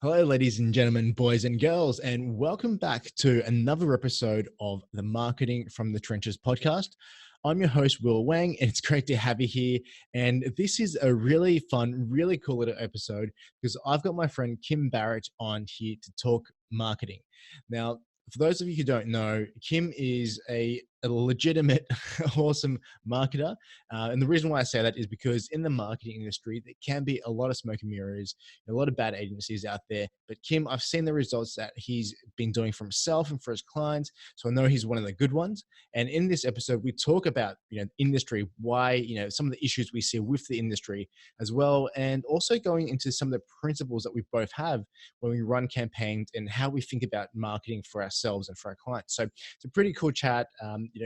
Hello, ladies and gentlemen, boys and girls, and welcome back to another episode of the Marketing from the Trenches podcast. I'm your host, Will Wang, and it's great to have you here. And this is a really fun, really cool little episode because I've got my friend Kim Barrett on here to talk marketing. Now, for those of you who don't know, Kim is a legitimate, awesome marketer. And the reason why I say that is because in the marketing industry, there can be a lot of smoke and mirrors, a lot of bad agencies out there. But Kim, I've seen the results that he's been doing for himself and for his clients. So I know he's one of the good ones. And in this episode, we talk about, industry, why, some of the issues we see with the industry as well. And also going into some of the principles that we both have when we run campaigns and how we think about marketing for ourselves and for our clients. So it's a pretty cool chat.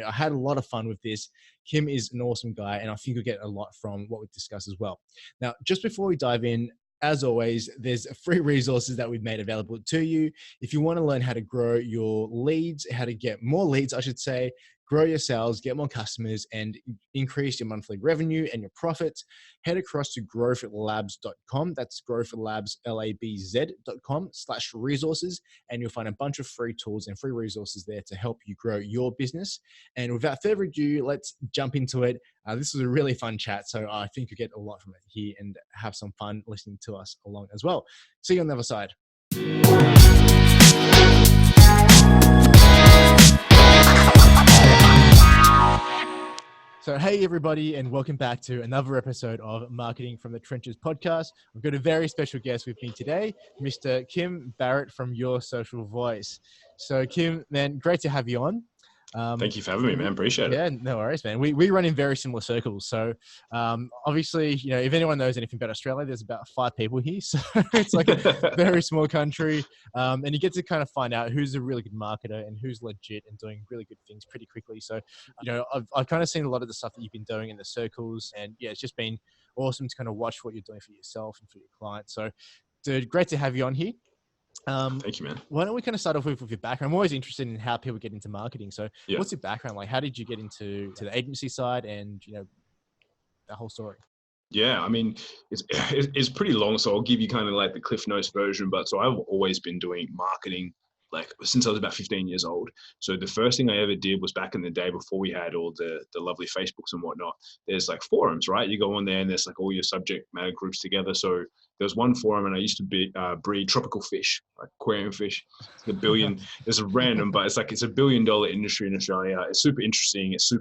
I had a lot of fun with this. Kim is an awesome guy, and I think you'll get a lot from what we discuss as well. Now, just before we dive in, as always, there's free resources that we've made available to you. If you want to learn how to grow your leads, how to get more leads, I should say, grow your sales, get more customers, and increase your monthly revenue and your profits, head across to growthlabs.com. That's growthlabs.com/resources. And you'll find a bunch of free tools and free resources there to help you grow your business. And without further ado, let's jump into it. This was a really fun chat, so I think you'll get a lot from it here and have some fun listening to us along as well. See you on the other side. So, hey, everybody, and welcome back to another episode of Marketing from the Trenches podcast. I've got a very special guest with me today, Mr. Kim Barrett from Your Social Voice. So, Kim, man, great to have you on. Thank you for having me, man. Appreciate it. Yeah, no worries, man. We run in very similar circles. So obviously, if anyone knows anything about Australia, there's about 5 people here. So it's like a very small country. And you get to kind of find out who's a really good marketer and who's legit and doing really good things pretty quickly. So, I've kind of seen a lot of the stuff that you've been doing in the circles. And yeah, it's just been awesome to kind of watch what you're doing for yourself and for your clients. So, dude, great to have you on here. Thank you, man. Why don't we kind of start off with your background? I'm always interested in how people get into marketing. So What's your background? Like, how did you get into the agency side and, that whole story? Yeah, I mean, it's pretty long, so I'll give you kind of like the Cliff Notes version. But so I've always been doing marketing like since I was about 15 years old. So the first thing I ever did was back in the day before we had all the lovely Facebooks and whatnot. There's like forums, right? You go on there and there's like all your subject matter groups together. So there was one forum and I used to breed tropical fish, like aquarium fish. It's $1 billion. It's a random, but it's $1 billion industry in Australia. It's super interesting. It's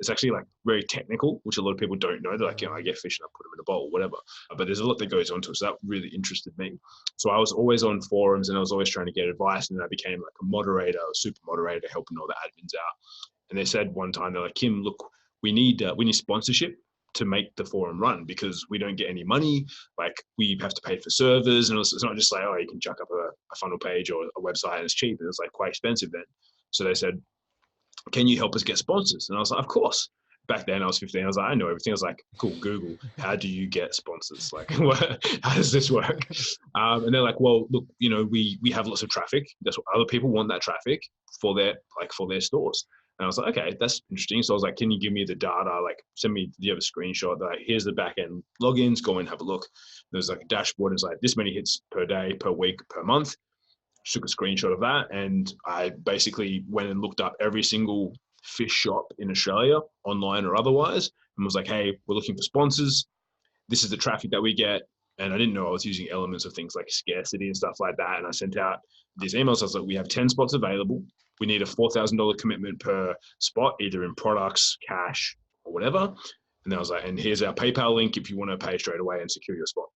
actually like very technical, which a lot of people don't know. They're like, I get fish and I put them in a bowl, whatever. But there's a lot that goes onto it. So that really interested me. So I was always on forums and I was always trying to get advice. And then I became like a moderator, a super moderator, helping all the admins out. And they said one time, they're like, Kim, look, we need sponsorship to make the forum run because we don't get any money. Like we have to pay for servers. And it's not just like, you can chuck up a funnel page or a website and it's cheap. And it's like quite expensive then. So they said, can you help us get sponsors? And I was like, of course. Back then I was 15. I was like, I know everything. I was like, cool, Google, how do you get sponsors? Like, how does this work? And they're like, well, look, we have lots of traffic. That's what other people want, that traffic for their stores. And I was like, okay, that's interesting. So I was like, can you give me the data? Like send me, do you have a screenshot? They're like, here's the back end logins, go and have a look. There's like a dashboard. It's like this many hits per day, per week, per month. Took a screenshot of that and I basically went and looked up every single fish shop in Australia, online or otherwise, and was like, hey, we're looking for sponsors. This is the traffic that we get. And I didn't know I was using elements of things like scarcity and stuff like that. And I sent out these emails. I was like, we have 10 spots available. We need a $4,000 commitment per spot, either in products, cash, or whatever. And I was like, and here's our PayPal link if you want to pay straight away and secure your spot.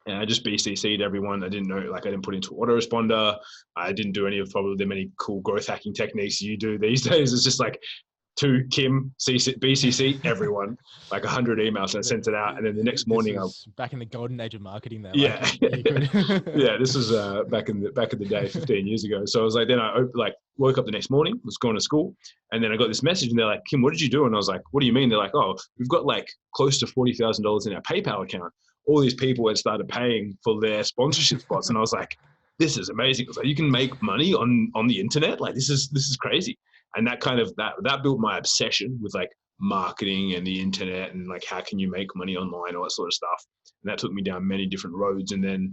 And I just BCC'd everyone. I didn't know, I didn't put into autoresponder. I didn't do any of probably the many cool growth hacking techniques you do these days. It's just like to Kim, BCC, everyone, like 100 emails. And I sent it out. And then the next morning, back in the golden age of marketing there. Yeah. Yeah, this was back in the day, 15 years ago. So I was like, then I woke up the next morning, was going to school. And then I got this message and they're like, Kim, what did you do? And I was like, what do you mean? They're like, oh, we've got like close to $40,000 in our PayPal account. All these people had started paying for their sponsorship spots. And I was like, this is amazing. It's like, you can make money on the internet. Like this is crazy. And that kind of, that built my obsession with like marketing and the internet and like how can you make money online, all that sort of stuff. And that took me down many different roads. And then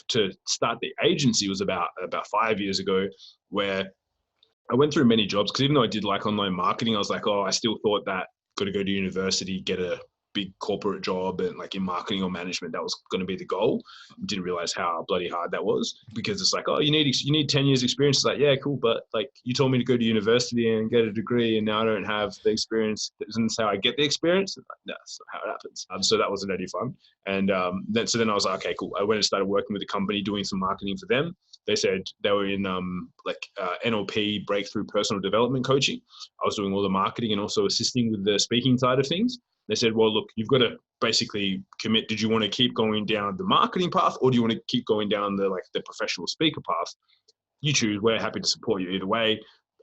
to start the agency was about 5 years ago, where I went through many jobs, because even though I did like online marketing, I was like, oh, I still thought that got to go to university, get a big corporate job and like in marketing or management, that was going to be the goal. Didn't realize how bloody hard that was, because it's like, oh, you need 10 years experience. It's like, yeah, cool. But like you told me to go to university and get a degree and now I don't have the experience. Isn't this how I get the experience? Like, no, that's not how it happens. So that wasn't any fun. And then I was like, okay, cool. I went and started working with a company doing some marketing for them. They said they were in NLP, breakthrough personal development coaching. I was doing all the marketing and also assisting with the speaking side of things. They said, well, look, you've got to basically commit. Did you want to keep going down the marketing path, or do you want to keep going down the professional speaker path? You choose. We're happy to support you either way.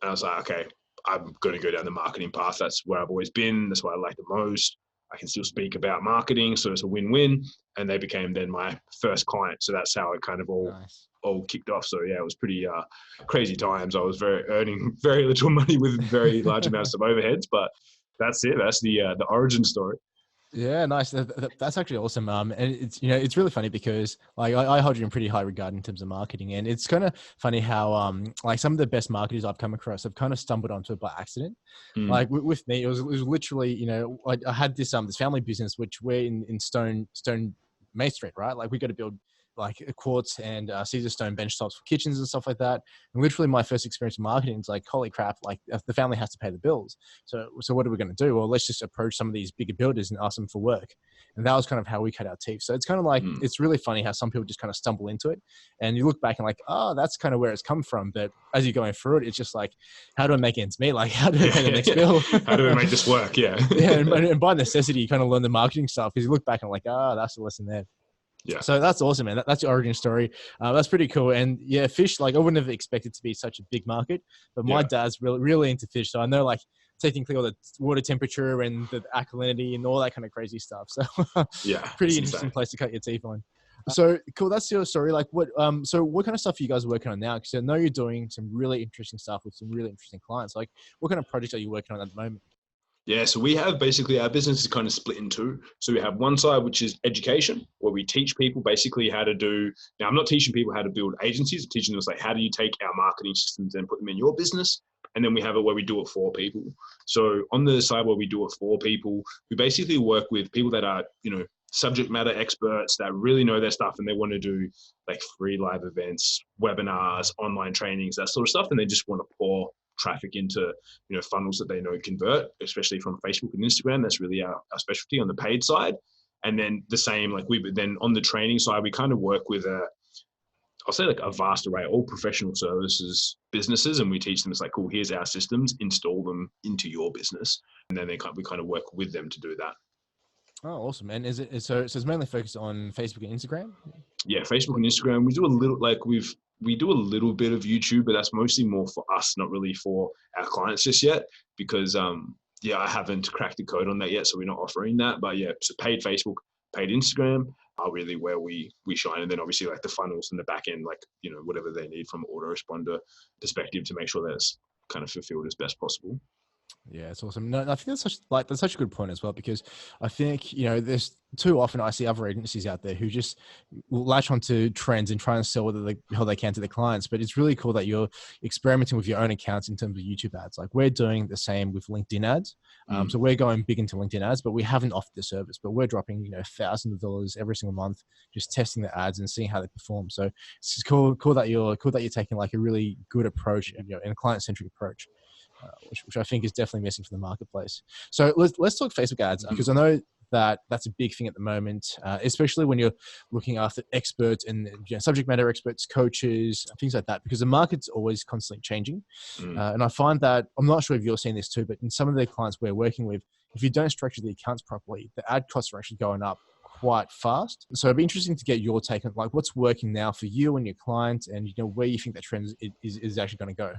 And I was like, okay, I'm going to go down the marketing path. That's where I've always been. That's what I like the most. I can still speak about marketing, so it's a win-win. And they became then my first client. So that's how it kind of all kicked off. So yeah, it was pretty crazy times. I was earning very little money with very large amounts of overheads, but that's it. That's the origin story. Yeah, nice. That's actually awesome. And it's, it's really funny because like I hold you in pretty high regard in terms of marketing, and it's kind of funny how like some of the best marketers I've come across have kind of stumbled onto it by accident. Like with me, it was literally, I had this family business which we're in Stone Main Street, right? Like we got to build like quartz and Caesar stone bench tops for kitchens and stuff like that. And literally my first experience in marketing is like, holy crap, like the family has to pay the bills. So what are we going to do? Well, let's just approach some of these bigger builders and ask them for work. And that was kind of how we cut our teeth. So it's kind of like, it's really funny how some people just kind of stumble into it. And you look back and like, oh, that's kind of where it's come from. But as you're going through it, it's just like, how do I make ends meet? Like, how do I pay the next bill? How do I make this work? Yeah. Yeah. And by necessity, you kind of learn the marketing stuff because you look back and like, that's the lesson there. Yeah. So that's awesome, man. That's your origin story. That's pretty cool. And yeah, fish, like I wouldn't have expected to be such a big market, but my dad's really into fish. So I know like technically all the water temperature and the alkalinity and all that kind of crazy stuff. So yeah, pretty interesting place to cut your teeth on. So cool. That's your story. Like what kind of stuff are you guys working on now? Because I know you're doing some really interesting stuff with some really interesting clients. Like what kind of projects are you working on at the moment? Yeah, so we have basically our business is kind of split in two. So we have one side, which is education, where we teach people basically how to do. Now, I'm not teaching people how to build agencies. I'm teaching them like, how do you take our marketing systems and put them in your business? And then we have it where we do it for people. So on the side where we do it for people, we basically work with people that are, subject matter experts that really know their stuff, and they want to do like free live events, webinars, online trainings, that sort of stuff. And they just want to pour traffic into funnels that they know convert, especially from Facebook and Instagram. That's really our specialty on the paid side. And then the same, like then on the training side, we kind of work with I'll say like a vast array, all professional services businesses, and we teach them, it's like, cool, here's our systems, install them into your business, and then we kind of work with them to do that. Oh, awesome. And so it's mainly focused on Facebook and Instagram? Yeah, Facebook and Instagram. We do a little, we do a little bit of YouTube, but that's mostly more for us, not really for our clients just yet, because I haven't cracked the code on that yet, so we're not offering that. But yeah, so paid Facebook, paid Instagram are really where we shine, and then obviously like the funnels and the back end, like whatever they need from autoresponder perspective to make sure that's kind of fulfilled as best possible. Yeah, it's awesome. No, I think that's such a good point as well, because I think, there's too often I see other agencies out there who just latch onto trends and try and sell how they can to their clients. But it's really cool that you're experimenting with your own accounts in terms of YouTube ads. Like we're doing the same with LinkedIn ads. So we're going big into LinkedIn ads, but we haven't offered the service, but we're dropping, thousands of dollars every single month, just testing the ads and seeing how they perform. So it's just cool that you're taking like a really good approach, and a client-centric approach. Which I think is definitely missing from the marketplace. So let's talk Facebook ads, because I know that's a big thing at the moment, especially when you're looking after experts and subject matter experts, coaches, things like that, because the market's always constantly changing. And I find that, I'm not sure if you're seeing this too, but in some of the clients we're working with, if you don't structure the accounts properly, the ad costs are actually going up quite fast. So it'd be interesting to get your take on like what's working now for you and your clients, and where you think that trend is actually going to go.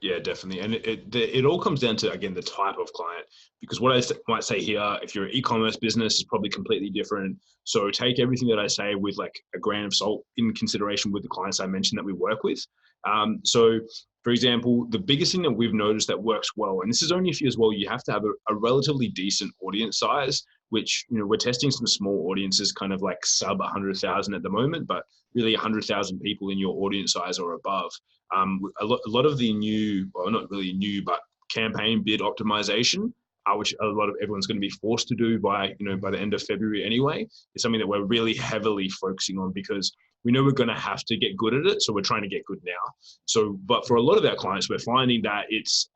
Yeah, definitely. And it all comes down to, again, the type of client, because what I might say here, if you're an e-commerce business, is probably completely different. So take everything that I say with like a grain of salt in consideration with the clients I mentioned that we work with. So for example, the biggest thing that we've noticed that works well, and this is only if you as well, you have to have a relatively decent audience size, which, we're testing some small audiences, kind of like sub 100,000 at the moment, but really 100,000 people in your audience size or above. A lot of the new, well, not really new, but campaign bid optimization, which a lot of everyone's going to be forced to do by the end of February anyway, is something that we're really heavily focusing on, because we know we're going to have to get good at it. So we're trying to get good now. So, but for a lot of our clients, we're finding that it's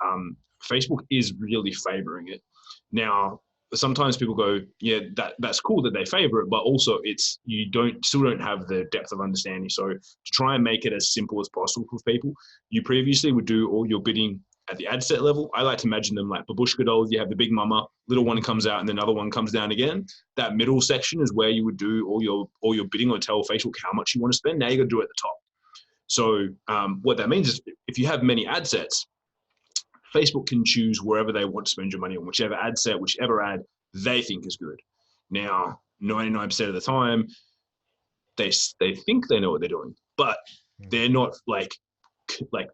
Facebook is really favoring it now. Sometimes people go, yeah, that's cool that they favor it, but also it's, you still don't have the depth of understanding. So to try and make it as simple as possible for people, you previously would do all your bidding at the ad set level. I like to imagine them like babushka dolls. You have the big mama, little one comes out, and then another one comes down again. That middle section is where you would do all your bidding, or tell Facebook how much you want to spend. Now you got to do it at the top. So what that means is, if you have many ad sets, Facebook can choose wherever they want to spend your money on, whichever ad set, whichever ad they think is good. Now, 99% of the time, they think they know what they're doing, but they're not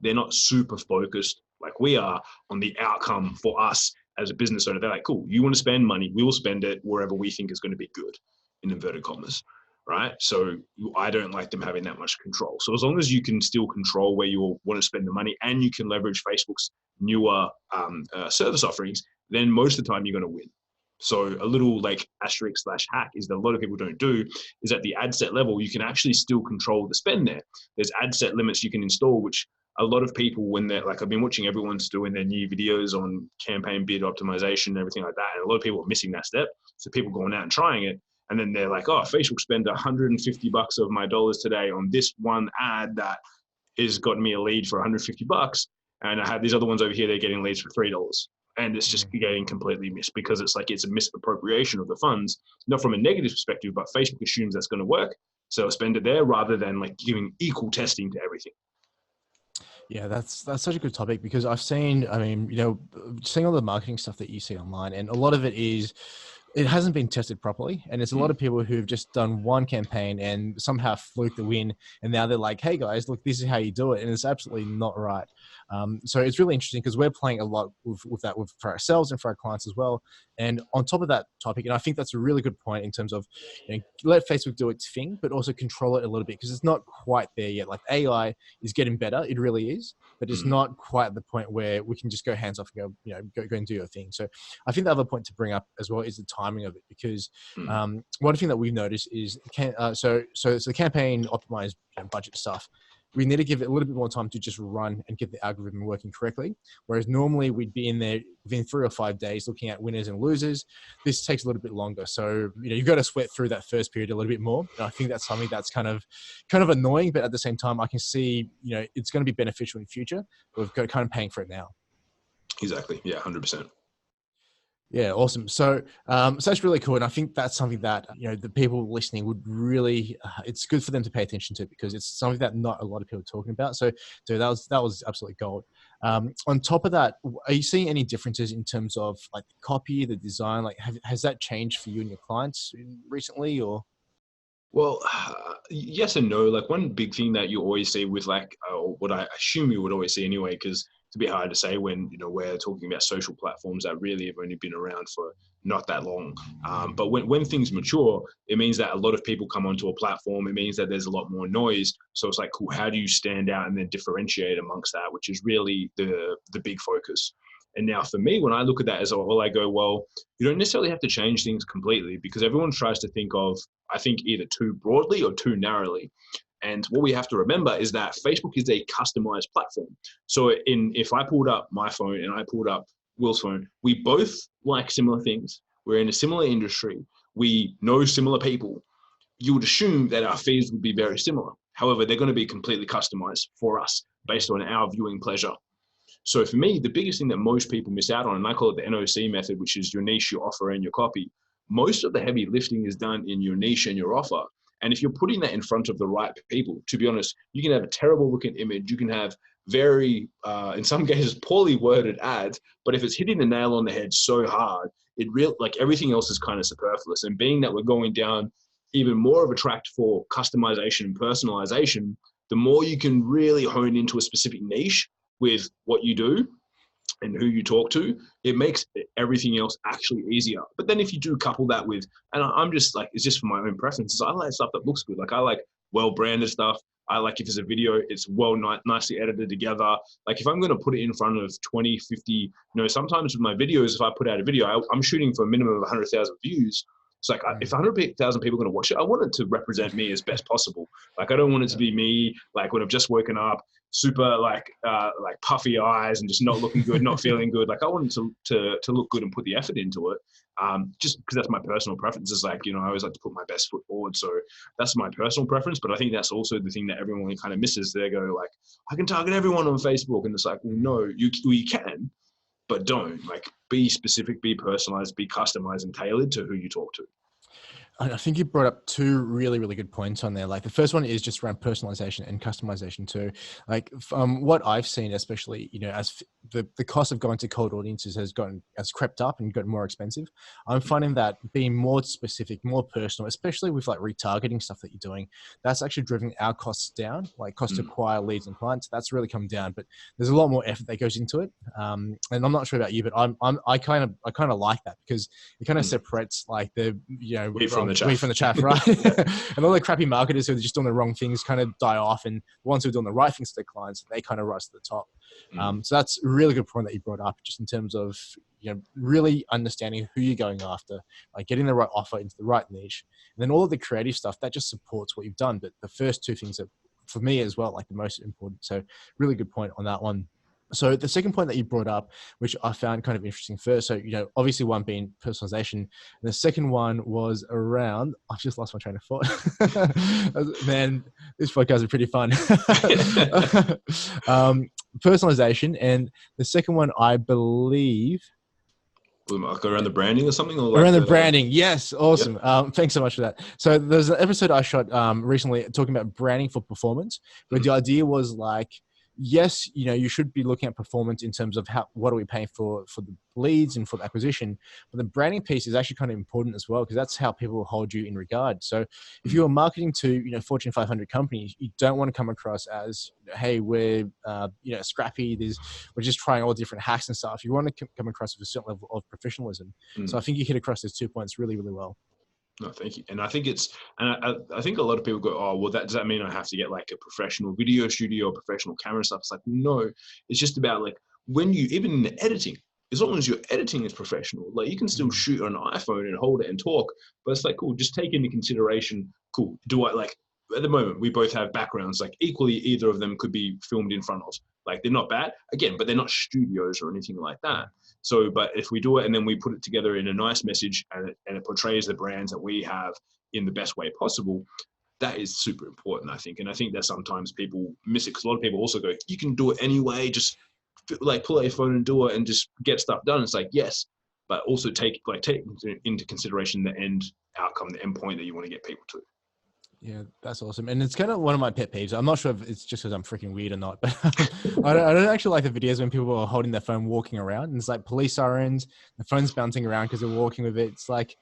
they're not super focused like we are on the outcome for us as a business owner. They're like, cool, you want to spend money, we will spend it wherever we think is going to be good, in inverted commas. Right. So I don't like them having that much control. So as long as you can still control where you want to spend the money, and you can leverage Facebook's newer service offerings, then most of the time you're going to win. So a little like asterisk / hack is that a lot of people don't do is at the ad set level, you can actually still control the spend there. There's ad set limits you can install, which a lot of people, when they're like, I've been watching everyone's doing their new videos on campaign bid optimization and everything like that. And a lot of people are missing that step. So people going out and trying it, and then they're like, oh, Facebook spend $150 of my dollars today on this one ad that has gotten me a lead for $150. And I have these other ones over here, they're getting leads for $3. And it's just getting completely missed, because it's like, it's a misappropriation of the funds, not from a negative perspective, but Facebook assumes that's going to work. So spend it there rather than like giving equal testing to everything. Yeah, that's such a good topic, because I've seen, seeing all the marketing stuff that you see online, and a lot of it hasn't been tested properly. And it's a lot of people who've just done one campaign and somehow fluked the win. And now they're like, hey guys, look, this is how you do it. And it's absolutely not right. So it's really interesting, because we're playing a lot with that for ourselves and for our clients as well. And on top of that topic, and I think that's a really good point in terms of, let Facebook do its thing, but also control it a little bit, because it's not quite there yet. Like, AI is getting better. It really is, but it's not quite at the point where we can just go hands off and go and do your thing. So I think the other point to bring up as well is the timing of it, because one thing that we've noticed is so it's the campaign optimized budget stuff. We need to give it a little bit more time to just run and get the algorithm working correctly. Whereas normally we'd be in there within 3 or 5 days looking at winners and losers. This takes a little bit longer. So, you've got to sweat through that first period a little bit more. And I think that's something that's kind of annoying, but at the same time, I can see, it's going to be beneficial in the future. But we've got kind of paying for it now. Exactly. Yeah, 100%. Yeah, awesome. So, so that's really cool, and I think that's something that the people listening would really. It's good for them to pay attention to, because it's something that not a lot of people are talking about. So that was absolutely gold. On top of that, are you seeing any differences in terms of like the copy, the design? Like, has that changed for you and your clients recently, or? Well, yes and no. Like, one big thing that you always see with what I assume you would always see anyway, because it's a bit hard to say when we're talking about social platforms that really have only been around for not that long. But when things mature, it means that a lot of people come onto a platform. It means that there's a lot more noise. So it's like, cool, how do you stand out and then differentiate amongst that, which is really the big focus. And now for me, when I look at that as well, I go, well, you don't necessarily have to change things completely, because everyone tries to think of, I think, either too broadly or too narrowly. And what we have to remember is that Facebook is a customized platform. So if I pulled up my phone and I pulled up Will's phone, we both like similar things. We're in a similar industry. We know similar people. You would assume that our feeds would be very similar. However, they're going to be completely customized for us based on our viewing pleasure. So for me, the biggest thing that most people miss out on, and I call it the NOC method, which is your niche, your offer, and your copy. Most of the heavy lifting is done in your niche and your offer. And if you're putting that in front of the right people, to be honest, you can have a terrible looking image. You can have very, in some cases, poorly worded ads. But if it's hitting the nail on the head so hard, like everything else is kind of superfluous. And being that we're going down even more of a track for customization and personalization, the more you can really hone into a specific niche with what you do and who you talk to, it makes everything else actually easier. But then if you do couple that with, and I'm just like, it's just for my own preferences, I like stuff that looks good. Like I like well-branded stuff. I like if it's a video, it's nicely edited together. Like if I'm going to put it in front of 20, 50, sometimes with my videos, if I put out a video, I'm shooting for a minimum of 100,000 views. It's like if 100,000 people are going to watch it, I want it to represent me as best possible. Like I don't want it to be me, like when I've just woken up, super like puffy eyes and just not looking good, not feeling good. Like I want it to look good and put the effort into it. Just because that's my personal preference. Is like, I always like to put my best foot forward. So that's my personal preference. But I think that's also the thing that everyone kind of misses. They go like, I can target everyone on Facebook. And it's like, well, no, you can, but don't. Like be specific, be personalized, be customized and tailored to who you talk to. I think you brought up two really, really good points on there. Like the first one is just around personalization and customization too. Like what I've seen, especially, as the cost of going to cold audiences has crept up and gotten more expensive. I'm finding that being more specific, more personal, especially with like retargeting stuff that you're doing, that's actually driven our costs down, like cost to acquire leads and clients. That's really come down, but there's a lot more effort that goes into it. And I'm not sure about you, but I kind of like that because it kind of separates like the, wheat from the chaff, right? And all the crappy marketers who are just doing the wrong things kind of die off, and the ones who are doing the right things to their clients, they kind of rise to the top. So that's a really good point that you brought up, just in terms of really understanding who you're going after, like getting the right offer into the right niche, and then all of the creative stuff that just supports what you've done. But the first two things are, for me as well, like the most important. So really good point on that one. So the second point that you brought up, which I found kind of interesting first, so, obviously one being personalization, and the second one was around, I've just lost my train of thought. Man, this podcast is pretty fun. Personalization. And the second one, I believe, like around the branding or something? Or like around the branding. Yes. Awesome. Yep. Thanks so much for that. So there's an episode I shot recently talking about branding for performance, where the idea was like, yes, you should be looking at performance in terms of what are we paying for the leads and for the acquisition, but the branding piece is actually kind of important as well, because that's how people will hold you in regard. So if you're marketing to Fortune 500 companies, you don't want to come across as, hey, we're scrappy, we're just trying all different hacks and stuff. You want to come across with a certain level of professionalism. So I think you hit across those 2 points really, really well. No, thank you. And I think I think a lot of people go, oh, well, does that mean I have to get like a professional video studio or professional camera stuff? It's like, no, it's just about like even in the editing, as long as your editing is professional, like you can still shoot on an iPhone and hold it and talk, but it's like, cool, just take into consideration, cool, do I like, at the moment, we both have backgrounds, like equally, either of them could be filmed in front of, like they're not bad, again, but they're not studios or anything like that. So, but if we do it and then we put it together in a nice message and it portrays the brands that we have in the best way possible, that is super important, I think. And I think that sometimes people miss it, because a lot of people also go, you can do it anyway, just like pull out your phone and do it and just get stuff done. It's like, yes, but also take into consideration the end outcome, the end point that you want to get people to. Yeah, that's awesome. And it's kind of one of my pet peeves. I'm not sure if it's just because I'm freaking weird or not, but I don't actually like the videos when people are holding their phone walking around, and it's like police sirens, the phone's bouncing around because they're walking with it. It's like,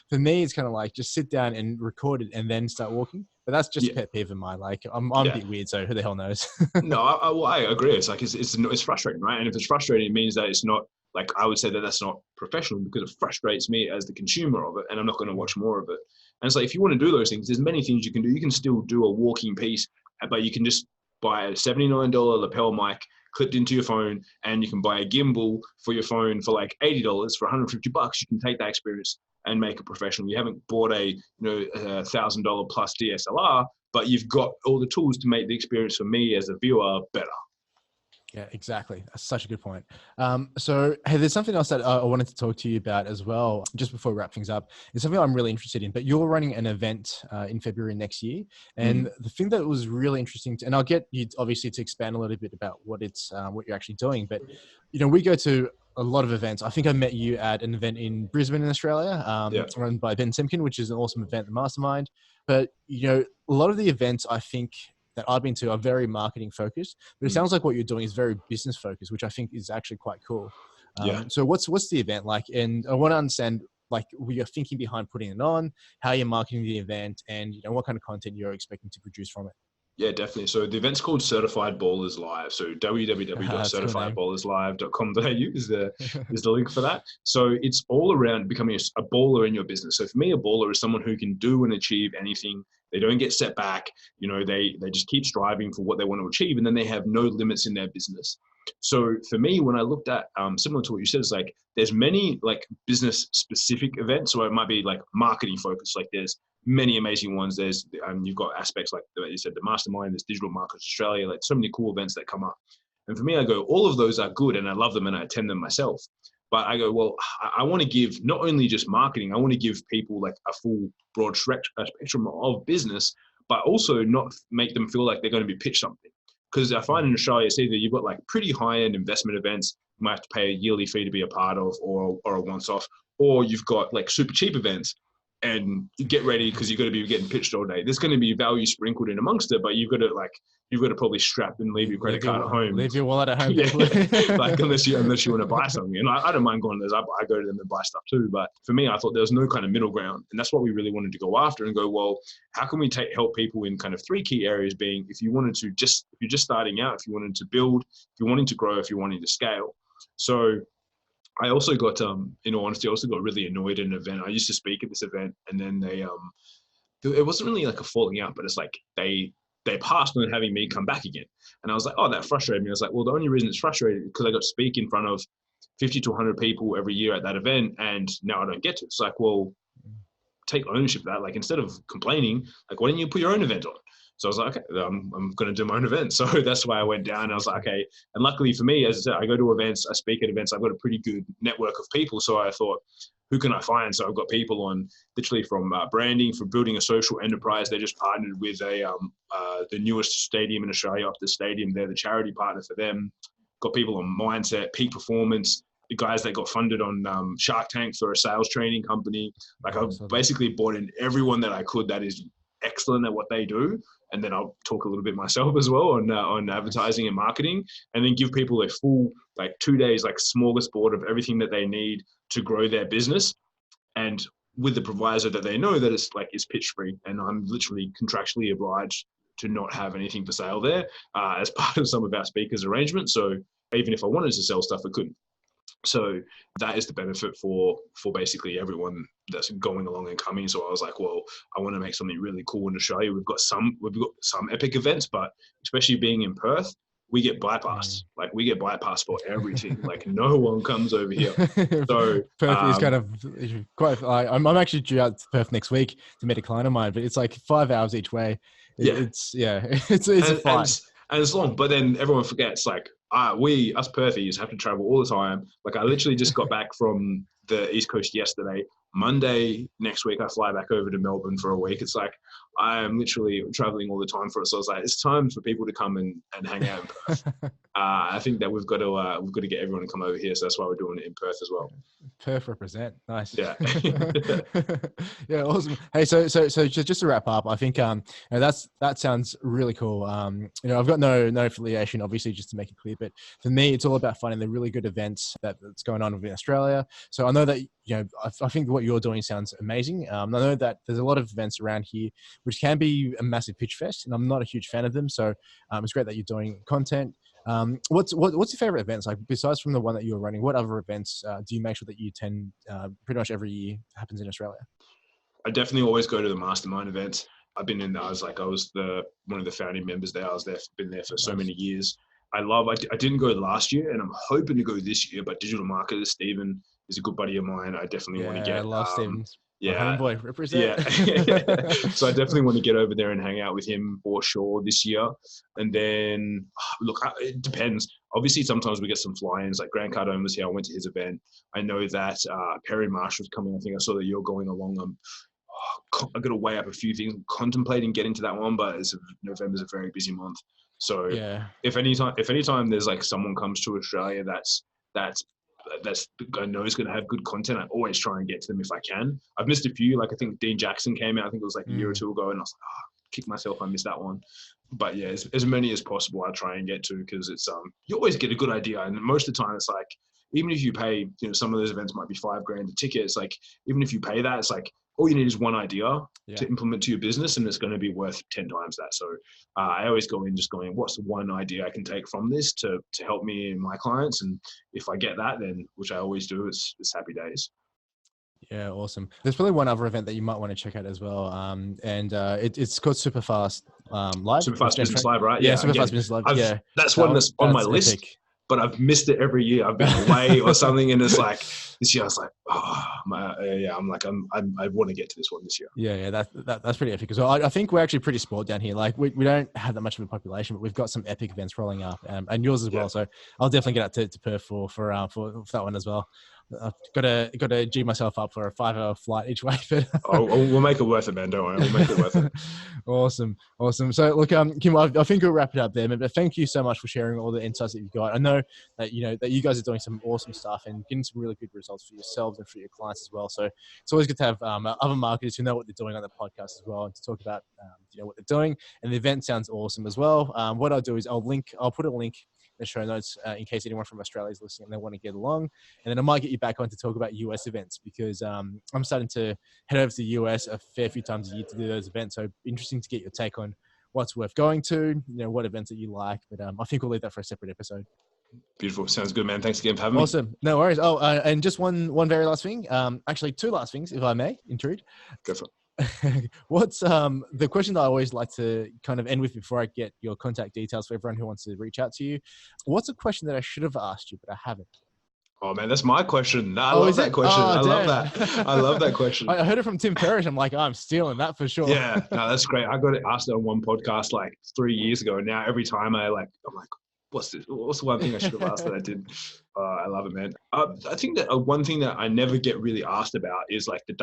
for me, it's kind of like, just sit down and record it and then start walking. But that's just a pet peeve of mine. Like I'm a bit weird, so who the hell knows? No, I agree. It's like, it's frustrating, right? And if it's frustrating, it means that it's not, like, I would say that that's not professional, because it frustrates me as the consumer of it, and I'm not going to watch more of it. And it's like, if you want to do those things, there's many things you can do. You can still do a walking piece, but you can just buy a $79 lapel mic clipped into your phone, and you can buy a gimbal for your phone for like $80 for $150. You can take that experience and make it professional. You haven't bought a $1,000 plus DSLR, but you've got all the tools to make the experience for me as a viewer better. Yeah, exactly. That's such a good point. So, hey, there's something else that I wanted to talk to you about as well, just before we wrap things up. It's something I'm really interested in, but you're running an event in February next year. And the thing that was really interesting, and I'll get you obviously to expand a little bit about what you're actually doing, but, we go to a lot of events. I think I met you at an event in Brisbane in Australia, run by Ben Simkin, which is an awesome event, the Mastermind. But, a lot of the events, I think, that I've been to are very marketing focused, but it sounds like what you're doing is very business focused, which I think is actually quite cool. Yeah. So what's the event like? And I want to understand like what you're thinking behind putting it on, how you're marketing the event, and what kind of content you're expecting to produce from it. Yeah, definitely. So the event's called Certified Ballers Live. So That's a cool name. www.certifiedballerslive.com.au is the link for that. So it's all around becoming a baller in your business. So for me, a baller is someone who can do and achieve anything. They don't get set back. They just keep striving for what they want to achieve, and then they have no limits in their business. So for me, when I looked at similar to what you said, it's like there's many like business specific events, or it might be like marketing focused. Like there's many amazing ones. There's you've got aspects like you said, the mastermind, there's Digital Markets Australia, like so many cool events that come up. And for me, I go, all of those are good and I love them and I attend them myself. But I go, well, I want to give not only just marketing, I want to give people like a full broad spectrum of business, but also not make them feel like they're going to be pitched something. Because I find in Australia, it's either you've got like pretty high-end investment events, you might have to pay a yearly fee to be a part of, or a once-off, or you've got like super cheap events, and you get ready because you've got to be getting pitched all day. There's going to be value sprinkled in amongst it, but you've got to probably strap and leave your credit card at home. Leave your wallet at home. Yeah. Like unless you want to buy something. And I don't mind going to those. I go to them and buy stuff too. But for me, I thought there was no kind of middle ground. And that's what we really wanted to go after and go, well, how can we help people in kind of three key areas being if you're just starting out, if you wanted to build, if you're wanting to grow, if you're wanting to scale. So I also got, in all honesty, I also got really annoyed at an event. I used to speak at this event, and then it wasn't really like a falling out, but it's like they passed on having me come back again. And I was like, oh, that frustrated me. I was like, well, the only reason it's frustrated is because I got to speak in front of 50 to 100 people every year at that event, and now I don't get to. It's like, well, take ownership of that. Like instead of complaining, like why didn't you put your own event on? So I was like, okay, I'm going to do my own event. So that's why I went down. And I was like, okay. And luckily for me, as I said, I go to events, I speak at events. I've got a pretty good network of people. So I thought, who can I find? So I've got people on literally from branding, from building a social enterprise. They just partnered with the newest stadium in Australia, Optus Stadium. They're the charity partner for them. Got people on mindset, peak performance, the guys that got funded on Shark Tank for a sales training company. Like I've basically brought in everyone that I could that is excellent at what they do. And then I'll talk a little bit myself as well on advertising and marketing, and then give people a full like 2 days like smorgasbord of everything that they need to grow their business, and with the proviso that they know that it's pitch free, and I'm literally contractually obliged to not have anything for sale there as part of some of our speakers' arrangements. So even if I wanted to sell stuff, I couldn't. So that is the benefit for basically everyone that's going along and coming. So I was like, well, I want to make something really cool in Australia. We've got some epic events, but especially being in Perth, we get bypassed. Like we get bypassed for everything. Like no one comes over here. So Perth is kind of quite. I'm actually due out to Perth next week to meet a client of mine, but it's like 5 hours each way. It's a fight. And it's long, but then everyone forgets, like, us Perthies have to travel all the time. Like, I literally just got back from the East Coast yesterday. Monday next week, I fly back over to Melbourne for a week. It's like, I am literally traveling all the time for it. So I was like, it's time for people to come and hang out in Perth. I think that we've got to get everyone to come over here. So that's why we're doing it in Perth as well. Perth represent. Nice. Yeah. Yeah. Awesome. Hey, so just to wrap up, I think that sounds really cool. I've got no affiliation, obviously, just to make it clear, but for me, it's all about finding the really good events that's going on within Australia. So I know that I think what you're doing sounds amazing. I know that there's a lot of events around here which can be a massive pitch fest, and I'm not a huge fan of them. So it's great that you're doing content. What's your favorite events? Like besides from the one that you're running, what other events do you make sure that you attend pretty much every year happens in Australia? I definitely always go to the mastermind events. I've been in there. I was one of the founding members there. Been there for so many years. I didn't go last year, and I'm hoping to go this year, but Digital Marketers, Stephen is a good buddy of mine. I definitely want to get. I love Stephen. Yeah, homeboy, represent. Yeah. So I definitely want to get over there and hang out with him for sure this year. And then, look, it depends. Obviously, sometimes we get some fly-ins. Like Grant Cardone was here. I went to his event. I know that Perry Marshall's coming. I think I saw that you're going along. I got to weigh up a few things. I'm contemplating getting to that one, but November's a very busy month. So if anytime there's like someone comes to Australia that's I know is going to have good content, I always try and get to them if I can. I've missed a few. Like I think Dean Jackson came out. I think it was like a year or two ago, and I was like, kick myself I missed that one. But yeah, as many as possible I try and get to, because it's you always get a good idea, and most of the time it's like, even if you pay, some of those events might be $5,000 a ticket. It's like, even if you pay that, it's like all you need is one idea to implement to your business, and it's going to be worth 10 times that. So I always go in just going, what's the one idea I can take from this to help me and my clients? And if I get that, then, which I always do, it's happy days. Yeah, awesome. There's probably one other event that you might want to check out as well. It's called Superfast Live. Superfast Business Live, right? Yeah, Superfast Business Live. That's one that's on my list. Epic. But I've missed it every year. I've been away or something, and it's like this year I was like, I want to get to this one this year. Yeah, that's pretty epic as well. I think we're actually pretty spoiled down here. Like we don't have that much of a population, but we've got some epic events rolling up, and yours as well. So I'll definitely get out to Perth for that one as well. I've got to G myself up for a 5-hour flight each way. But we'll make it worth it, man. Don't worry, we'll make it worth it. Awesome. So look, Kim, I think we'll wrap it up there. But thank you so much for sharing all the insights that you've got. I know that that you guys are doing some awesome stuff and getting some really good results for yourselves and for your clients as well. So it's always good to have other marketers who know what they're doing on the podcast as well, and to talk about what they're doing. And the event sounds awesome as well. What I'll do is I'll put a link the show notes in case anyone from Australia is listening and they want to get along. And then I might get you back on to talk about US events, because I'm starting to head over to the US a fair few times a year to do those events. So interesting to get your take on what's worth going to, what events that you like. But I think we'll leave that for a separate episode. Beautiful. Sounds good, man. Thanks again for having me. Awesome. No worries. Oh, and just one very last thing. Actually, two last things, if I may intrude. Go for it. What's the question that I always like to kind of end with before I get your contact details for everyone who wants to reach out to you? What's a question that I should have asked you, but I haven't? Oh man, that's my question. I love that question. I love that. I love that question. I heard it from Tim Parrish. I'm like, I'm stealing that for sure. Yeah, no, that's great. I got it asked on one podcast like 3 years ago. And now every time I'm like, what's this? What's the one thing I should have asked that I didn't? I love it, man. I think that one thing that I never get really asked about is like the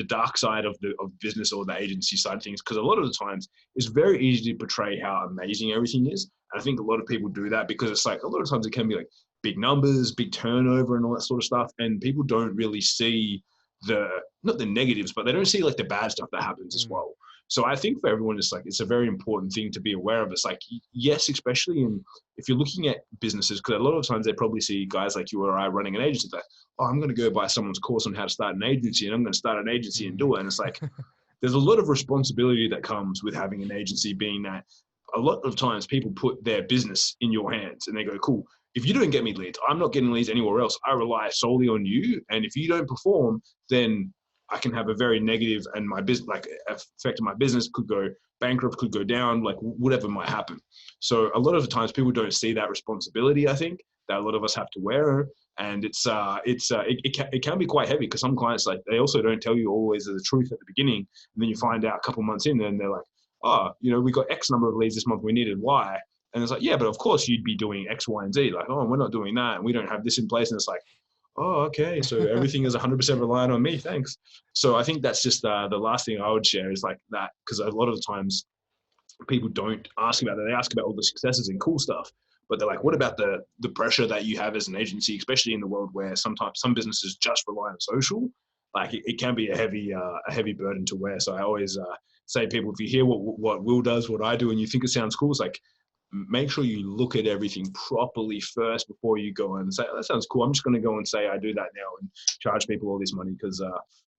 dark side of business or the agency side of things, because a lot of the times it's very easy to portray how amazing everything is. And I think a lot of people do that because it's like a lot of times it can be like big numbers, big turnover, and all that sort of stuff, and people don't really see not the negatives, but they don't see like the bad stuff that happens as well. So I think for everyone, it's a very important thing to be aware of. It's like, yes, especially if you're looking at businesses, because a lot of times they probably see guys like you or I running an agency, like, oh, I'm going to go buy someone's course on how to start an agency, and I'm going to start an agency and do it. And it's like, there's a lot of responsibility that comes with having an agency, being that a lot of times people put their business in your hands and they go, cool, if you don't get me leads, I'm not getting leads anywhere else. I rely solely on you. And if you don't perform, then I can have a very negative, and my business, like, effect on my business could go bankrupt, could go down, like whatever might happen. So a lot of the times people don't see that responsibility, I think, that a lot of us have to wear. And it can be quite heavy, because some clients, like, they also don't tell you always the truth at the beginning. And then you find out a couple months in and they're like, oh, we got X number of leads this month, we needed Y. And it's like, yeah, but of course you'd be doing X, Y, and Z. Like, oh, we're not doing that, and we don't have this in place. And it's like, oh, okay, so everything is 100% reliant on me, thanks. So I think that's just the last thing I would share is like that, because a lot of the times people don't ask about that. They ask about all the successes and cool stuff, but they're like, what about the pressure that you have as an agency, especially in the world where sometimes some businesses just rely on social? Like, it can be a heavy burden to wear. So I always say to people, if you hear what Will does, what I do, and you think it sounds cool, it's like, make sure you look at everything properly first before you go and say, oh, that sounds cool, I'm just going to go and say I do that now and charge people all this money, because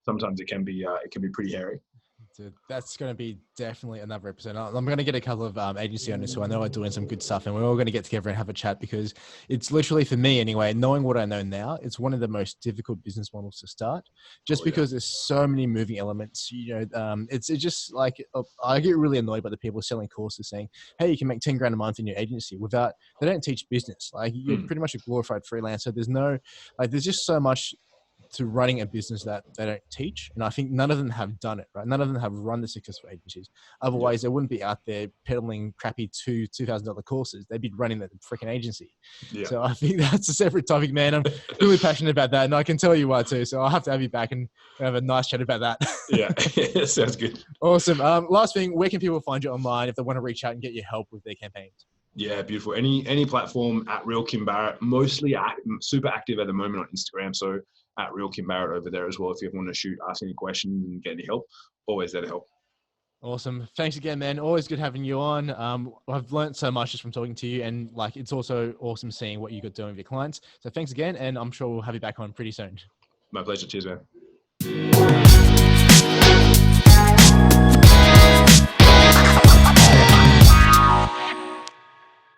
sometimes it can be pretty hairy. Dude, that's going to be definitely another episode. I'm going to get a couple of agency owners who I know are doing some good stuff, and we're all going to get together and have a chat, because it's literally, for me anyway, knowing what I know now, it's one of the most difficult business models to start, just because there's so many moving elements. It's just like, I get really annoyed by the people selling courses saying, hey, you can make 10 grand a month in your agency, without, they don't teach business. Like, you're pretty much a glorified freelancer. There's just so much to running a business that they don't teach. And I think none of them have done it, right? None of them have run the successful agencies. Otherwise, they wouldn't be out there peddling crappy $2,000 courses. They'd be running the freaking agency. Yeah. So I think that's a separate topic, man. I'm really passionate about that, and I can tell you why too. So I'll have to have you back and have a nice chat about that. Yeah, sounds good. Awesome. Last thing, where can people find you online if they want to reach out and get your help with their campaigns? Yeah, beautiful. Any platform at Real Kim Barrett, mostly super active at the moment on Instagram. So at Real Kim Barrett over there as well. If you want to ask any questions and get any help, always there to help. Awesome. Thanks again, man. Always good having you on. I've learned so much just from talking to you, and like it's also awesome seeing what you got doing with your clients. So thanks again, and I'm sure we'll have you back on pretty soon. My pleasure. Cheers, man.